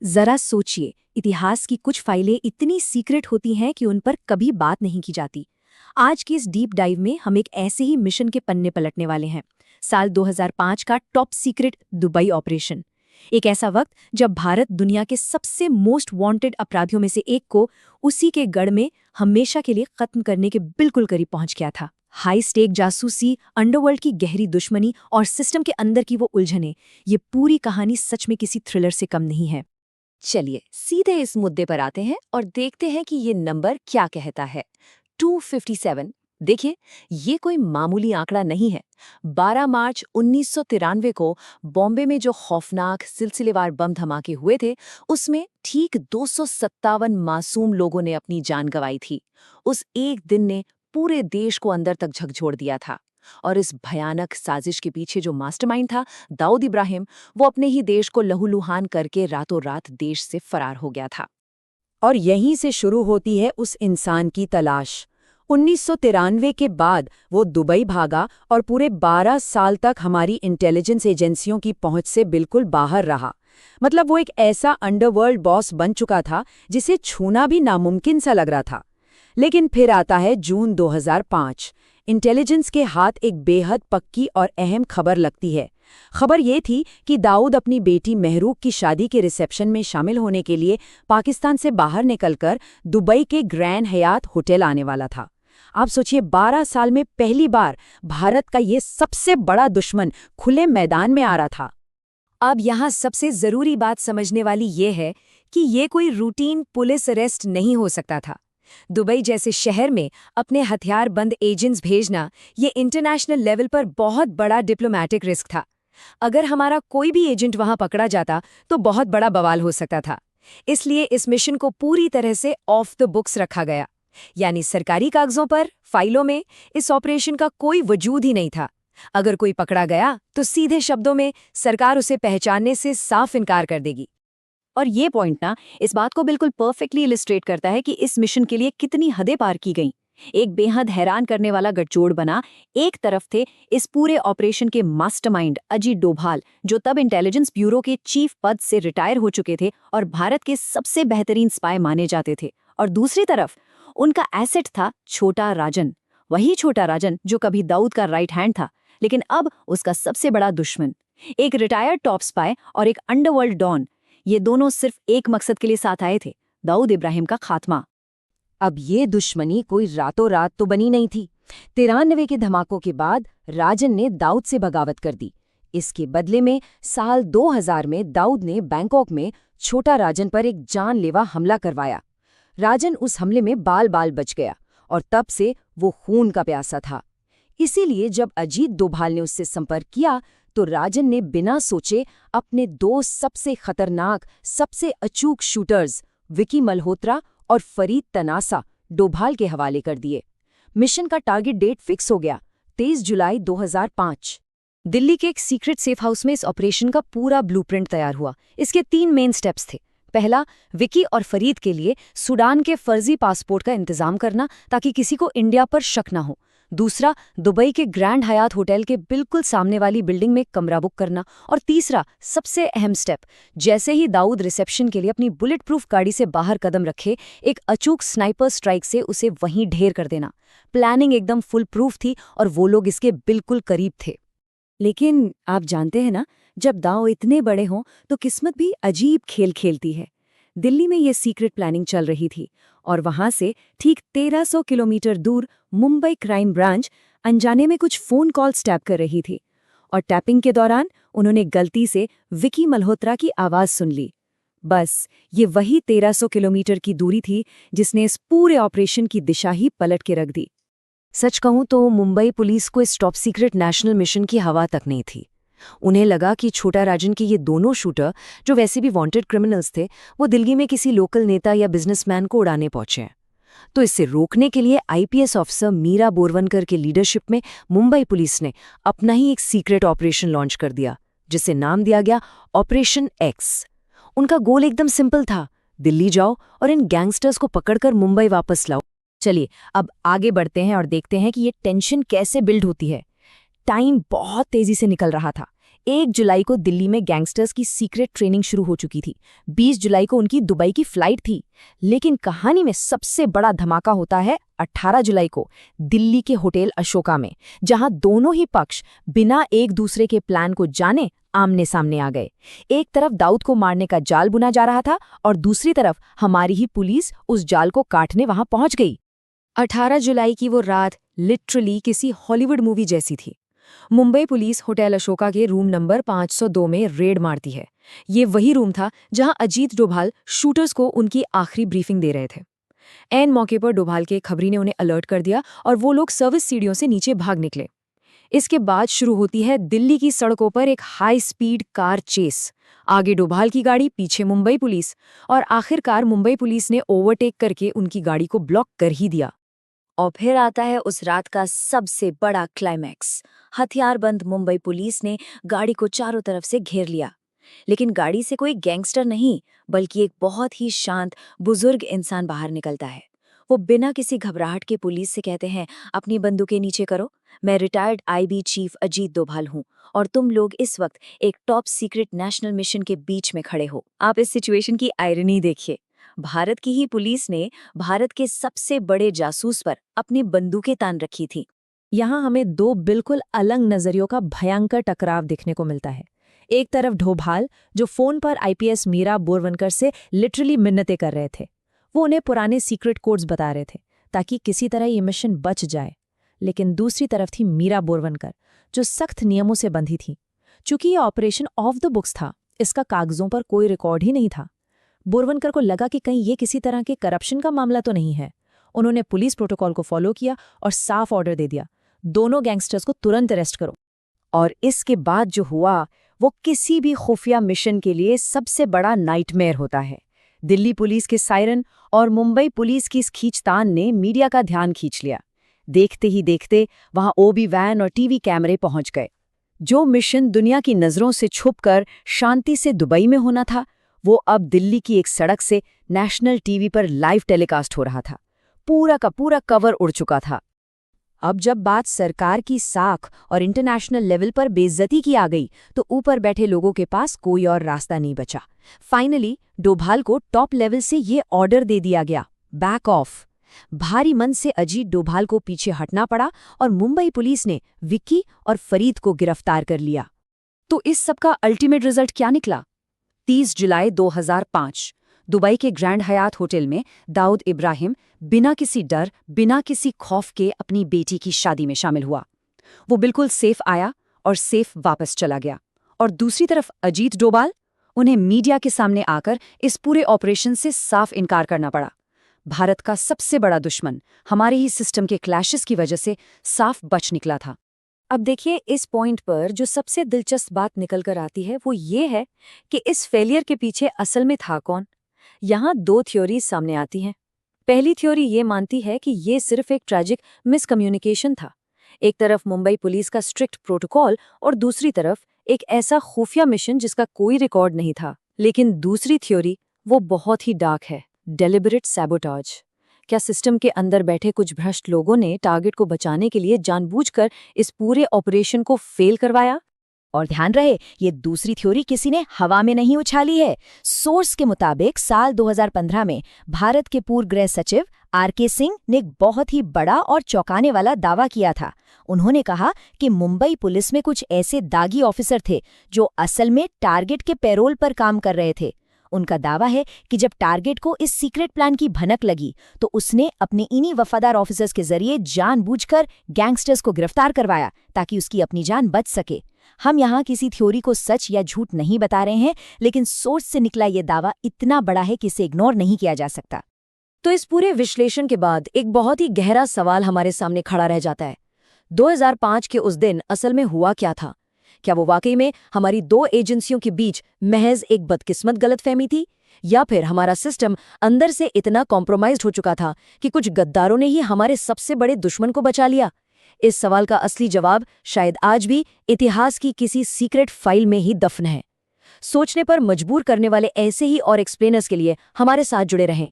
जरा सोचिए, इतिहास की कुछ फाइलें इतनी सीक्रेट होती हैं कि उन पर कभी बात नहीं की जाती। आज की इस डीप डाइव में हम एक ऐसे ही मिशन के पन्ने पलटने वाले हैं। साल 2005 का टॉप सीक्रेट दुबई ऑपरेशन। एक ऐसा वक्त जब भारत दुनिया के सबसे मोस्ट वांटेड अपराधियों में से एक को उसी के गढ़ में हमेशा के लिए खत्म करने के बिल्कुल करीब पहुंच गया था। हाई स्टेक जासूसी, अंडरवर्ल्ड की गहरी दुश्मनी और सिस्टम के अंदर की वो उलझनें, ये पूरी कहानी सच में किसी थ्रिलर से कम नहीं है। चलिए सीधे इस मुद्दे पर आते हैं और देखते हैं कि ये नंबर क्या कहता है। 257। देखिए, ये कोई मामूली आंकड़ा नहीं है। 12 मार्च 1993 को बॉम्बे में जो खौफनाक सिलसिलेवार बम धमाके हुए थे, उसमें ठीक 257 मासूम लोगों ने अपनी जान गंवाई थी। उस एक दिन ने पूरे देश को अंदर तक झकझोर दिया था। और इस भयानक साजिश के पीछे जो मास्टरमाइंड था, दाऊद इब्राहिम, वो अपने ही देश को लहूलुहान करके रातों रात देश से फरार हो गया था। और यहीं से शुरू होती है उस इंसान की तलाश। 1993 के बाद वो दुबई भागा और पूरे 12 साल तक हमारी इंटेलिजेंस एजेंसियों की पहुंच से बिल्कुल बाहर रहा। मतलब वो एक ऐसा अंडरवर्ल्ड बॉस बन चुका था जिसे छूना भी नामुमकिन सा लग रहा था। लेकिन फिर आता है जून 2005। इंटेलिजेंस के हाथ एक बेहद पक्की और अहम खबर लगती है। खबर ये थी कि दाऊद अपनी बेटी महरूक की शादी के रिसेप्शन में शामिल होने के लिए पाकिस्तान से बाहर निकलकर दुबई के ग्रैंड हयात होटल आने वाला था। आप सोचिए, 12 साल में पहली बार भारत का ये सबसे बड़ा दुश्मन खुले मैदान में आ रहा था। अब यहाँ सबसे जरूरी बात समझने वाली ये है कि ये कोई रूटीन पुलिस अरेस्ट नहीं हो सकता था। दुबई जैसे शहर में अपने हथियारबंद एजेंट्स भेजना ये इंटरनेशनल लेवल पर बहुत बड़ा डिप्लोमैटिक रिस्क था। अगर हमारा कोई भी एजेंट वहां पकड़ा जाता तो बहुत बड़ा बवाल हो सकता था। इसलिए इस मिशन को पूरी तरह से ऑफ द बुक्स रखा गया, यानी सरकारी कागजों पर, फाइलों में इस ऑपरेशन का कोई वजूद ही नहीं था। अगर कोई पकड़ा गया तो सीधे शब्दों में सरकार उसे पहचानने से साफ इनकार कर देगी। और ये पॉइंट ना इस बात को बिल्कुल परफेक्टली इलिस्ट्रेट करता है कि इस मिशन के लिए कितनी हदें पार की गईं। एक बेहद हैरान करने वाला गठजोड़ बना। एक तरफ थे इस पूरे ऑपरेशन के मास्टरमाइंड अजीत डोभाल, जो तब इंटेलिजेंस ब्यूरो के चीफ पद से रिटायर हो चुके थे और भारत के सबसे बेहतरीन स्पाई माने जाते थे। और दूसरी तरफ उनका एसेट था छोटा राजन, वही छोटा राजन जो कभी दाऊद का राइट हैंड था, लेकिन अब उसका सबसे बड़ा दुश्मन। एक रिटायर्ड टॉप स्पाई और एक अंडरवर्ल्ड डॉन, ये दोनों सिर्फ एक मकसद के लिए साथ आए थे, दाऊद इब्राहिम का खात्मा। अब ये दुश्मनी कोई रातों रात तो बनी नहीं थी। 93 के धमाकों के बाद राजन ने दाऊद से बगावत कर दी। इसके बदले में साल 2000 में दाऊद ने बैंकॉक में छोटा राजन पर एक जानलेवा हमला करवाया। राजन उस हमले में बाल बाल बच गया और तब से वो खून का प्यासा था। इसीलिए जब अजीत डोभाल ने उससे संपर्क किया तो राजन ने बिना सोचे अपने दो सबसे खतरनाक, सबसे अचूक शूटर्स विकी मल्होत्रा और फरीद तनासा डोभाल के हवाले कर दिए। मिशन का टारगेट डेट फिक्स हो गया, 23 जुलाई 2005। दिल्ली के एक सीक्रेट सेफ हाउस में इस ऑपरेशन का पूरा ब्लूप्रिंट तैयार हुआ। इसके 3 मेन स्टेप्स थे। पहला, विकी और फरीद के लिए सूडान के फर्जी पासपोर्ट का इंतजाम करना ताकि किसी को इंडिया पर शक ना हो। दूसरा, दुबई के ग्रैंड हयात होटल के बिल्कुल सामने वाली बिल्डिंग में कमरा बुक करना। और तीसरा, सबसे अहम स्टेप, जैसे ही दाऊद रिसेप्शन के लिए अपनी बुलेट प्रूफ गाड़ी से बाहर कदम रखे, एक अचूक स्नाइपर स्ट्राइक से उसे वहीं ढेर कर देना। प्लानिंग एकदम फुल प्रूफ थी और वो लोग इसके बिल्कुल करीब थे। लेकिन आप जानते हैं ना, जब दांव इतने बड़े हों तो किस्मत भी अजीब खेल खेलती है। दिल्ली में ये सीक्रेट प्लानिंग चल रही थी और वहां से ठीक 1300 किलोमीटर दूर मुंबई क्राइम ब्रांच अनजाने में कुछ फोन कॉल्स टैप कर रही थी। और टैपिंग के दौरान उन्होंने गलती से विकी मल्होत्रा की आवाज सुन ली। बस ये वही 1300 किलोमीटर की दूरी थी जिसने इस पूरे ऑपरेशन की दिशा ही पलट के रख दी। सच कहूं तो मुंबई पुलिस को इस टॉप सीक्रेट नेशनल मिशन की हवा तक नहीं थी। उन्हें लगा कि छोटा राजन के ये दोनों शूटर, जो वैसे भी वांटेड क्रिमिनल्स थे, वो दिल्ली में किसी लोकल नेता या बिजनेसमैन को उड़ाने पहुंचे हैं। तो इसे रोकने के लिए आईपीएस ऑफिसर मीरा बोरवनकर के लीडरशिप में मुंबई पुलिस ने अपना ही एक सीक्रेट ऑपरेशन लॉन्च कर दिया, जिसे नाम दिया गया ऑपरेशन एक्स। उनका गोल एकदम सिंपल था, दिल्ली जाओ और इन गैंगस्टर्स को पकड़कर मुंबई वापस लाओ। चलिए अब आगे बढ़ते हैं और देखते हैं कि ये टेंशन कैसे बिल्ड होती है। टाइम बहुत तेजी से निकल रहा था। 1 जुलाई को दिल्ली में गैंगस्टर्स की सीक्रेट ट्रेनिंग शुरू हो चुकी थी। 20 जुलाई को उनकी दुबई की फ्लाइट थी। लेकिन कहानी में सबसे बड़ा धमाका होता है 18 जुलाई को दिल्ली के होटल अशोका में, जहां दोनों ही पक्ष बिना एक दूसरे के प्लान को जाने आमने सामने आ गए। एक तरफ दाऊद को मारने का जाल बुना जा रहा था और दूसरी तरफ हमारी ही पुलिस उस जाल को काटने वहां पहुंच गई। 18 जुलाई की वो रात लिटरली किसी हॉलीवुड मूवी जैसी थी। मुंबई पुलिस होटल अशोका के रूम नंबर 502 में रेड मारती है। ये वही रूम था जहां अजीत डोभाल शूटर्स को उनकी आखिरी ब्रीफिंग दे रहे थे। ऐन मौके पर डोभाल के खबरी ने उन्हें अलर्ट कर दिया और वो लोग सर्विस सीढ़ियों से नीचे भाग निकले। इसके बाद शुरू होती है दिल्ली की सड़कों पर एक हाई स्पीड कार चेस। आगे डोभाल की गाड़ी, पीछे मुंबई पुलिस, और आखिरकार मुंबई पुलिस ने ओवरटेक करके उनकी गाड़ी को ब्लॉक कर ही दिया। और फिर आता है उस रात का सबसे बड़ा क्लाइमैक्स। हथियारबंद मुंबई पुलिस ने गाड़ी को चारों तरफ से घेर लिया। लेकिन गाड़ी से कोई गैंगस्टर नहीं, बल्कि एक बहुत ही शांत बुजुर्ग इंसान बाहर निकलता है। वो बिना किसी घबराहट के पुलिस से कहते हैं, अपनी बंदूकें नीचे करो, मैं retired IB chief Ajit Doval हूँ और तुम लोग इस वक्त एक टॉप सीक्रेट नेशनल मिशन के बीच में खड़े हो। आप इस सिचुएशन की आयरनी देखिए। भारत की ही पुलिस ने भारत के सबसे बड़े जासूस पर अपनी बंदूकें तान रखी थी। यहाँ हमें दो बिल्कुल अलग नजरियों का भयंकर टकराव देखने को मिलता है। एक तरफ डोभाल, जो फोन पर आईपीएस मीरा बोरवनकर से लिटरली मिन्नतें कर रहे थे। वो उन्हें पुराने सीक्रेट कोड्स बता रहे थे ताकि किसी तरह ये मिशन बच जाए। लेकिन दूसरी तरफ थी मीरा बोरवनकर, जो सख्त नियमों से बंधी थी। चूंकि ये ऑपरेशन ऑफ द बुक्स था, इसका कागजों पर कोई रिकॉर्ड ही नहीं था। बोरवनकर को लगा कि कहीं ये किसी तरह के करप्शन का मामला तो नहीं है। उन्होंने पुलिस प्रोटोकॉल को फॉलो किया और साफ ऑर्डर दे दिया, दोनों गैंगस्टर्स को तुरंत अरेस्ट करो। और इसके बाद जो हुआ वो किसी भी खुफिया मिशन के लिए सबसे बड़ा नाइटमेयर होता है। दिल्ली पुलिस के सायरन और मुंबई पुलिस की इस खींचतान ने मीडिया का ध्यान खींच लिया। देखते ही देखते वहां ओबी वैन और टीवी कैमरे पहुंच गए। जो मिशन दुनिया की नजरों से छुपकर शांति से दुबई में होना था, वो अब दिल्ली की एक सड़क से नेशनल टीवी पर लाइव टेलीकास्ट हो रहा था। पूरा का पूरा कवर उड़ चुका था। अब जब बात सरकार की साख और इंटरनेशनल लेवल पर बेइज्जती की आ गई, तो ऊपर बैठे लोगों के पास कोई और रास्ता नहीं बचा। फाइनली डोभाल को टॉप लेवल से ये ऑर्डर दे दिया गया, बैक ऑफ। भारी मन से अजीत डोभाल को पीछे हटना पड़ा और मुंबई पुलिस ने विक्की और फरीद को गिरफ्तार कर लिया। तो इस सब का अल्टीमेट रिजल्ट क्या निकला? 30 जुलाई 2005 दुबई के ग्रैंड हयात होटल में दाऊद इब्राहिम बिना किसी डर, बिना किसी खौफ के अपनी बेटी की शादी में शामिल हुआ। वो बिल्कुल सेफ आया और सेफ वापस चला गया। और दूसरी तरफ अजीत डोभाल, उन्हें मीडिया के सामने आकर इस पूरे ऑपरेशन से साफ इनकार करना पड़ा। भारत का सबसे बड़ा दुश्मन हमारे ही सिस्टम के क्लैशेस की वजह से साफ बच निकला था। अब देखिए, इस पॉइंट पर जो सबसे दिलचस्प बात निकल कर आती है वो ये है कि इस फेलियर के पीछे असल में था कौन। यहाँ दो थ्योरीज सामने आती हैं। पहली थ्योरी ये मानती है कि ये सिर्फ एक ट्रैजिक मिसकम्युनिकेशन था। एक तरफ मुंबई पुलिस का स्ट्रिक्ट प्रोटोकॉल और दूसरी तरफ एक ऐसा खुफिया मिशन जिसका कोई रिकॉर्ड नहीं था। लेकिन दूसरी थ्योरी वो बहुत ही डार्क है, डेलिबरेट सैबोटाज। क्या सिस्टम के अंदर बैठे कुछ भ्रष्ट लोगों ने टारगेट को बचाने के लिए जानबूझकर इस पूरे ऑपरेशन को फेल करवाया? और ध्यान रहे, ये दूसरी थ्योरी किसी ने हवा में नहीं उछाली है। सोर्स के मुताबिक साल 2015 में भारत के पूर्व गृह सचिव आर.के. सिंह ने एक बहुत ही बड़ा और चौंकाने वाला दावा किया था। उन्होंने कहा कि मुंबई पुलिस में कुछ ऐसे दागी ऑफिसर थे जो असल में टारगेट के पैरोल पर काम कर रहे थे। उनका दावा है कि जब टारगेट को इस सीक्रेट प्लान की भनक लगी तो उसने अपने इन्हीं वफादार ऑफिसर्स के जरिए जानबूझकर गैंगस्टर्स को गिरफ्तार करवाया ताकि उसकी अपनी जान बच सके। हम यहाँ किसी थ्योरी को सच या झूठ नहीं बता रहे हैं, लेकिन सोर्स से निकला ये दावा इतना बड़ा है कि इसे इग्नोर नहीं किया जा सकता। तो इस पूरे विश्लेषण के बाद एक बहुत ही गहरा सवाल हमारे सामने खड़ा रह जाता है। 2005 के उस दिन असल में हुआ क्या था? क्या वो वाकई में हमारी दो एजेंसियों के बीच महज एक बदकिस्मत गलतफहमी थी, या फिर हमारा सिस्टम अंदर से इतना कॉम्प्रोमाइज्ड हो चुका था कि कुछ गद्दारों ने ही हमारे सबसे बड़े दुश्मन को बचा लिया? इस सवाल का असली जवाब शायद आज भी इतिहास की किसी सीक्रेट फाइल में ही दफन है। सोचने पर मजबूर करने वाले ऐसे ही और एक्सप्लेनर्स के लिए हमारे साथ जुड़े रहें।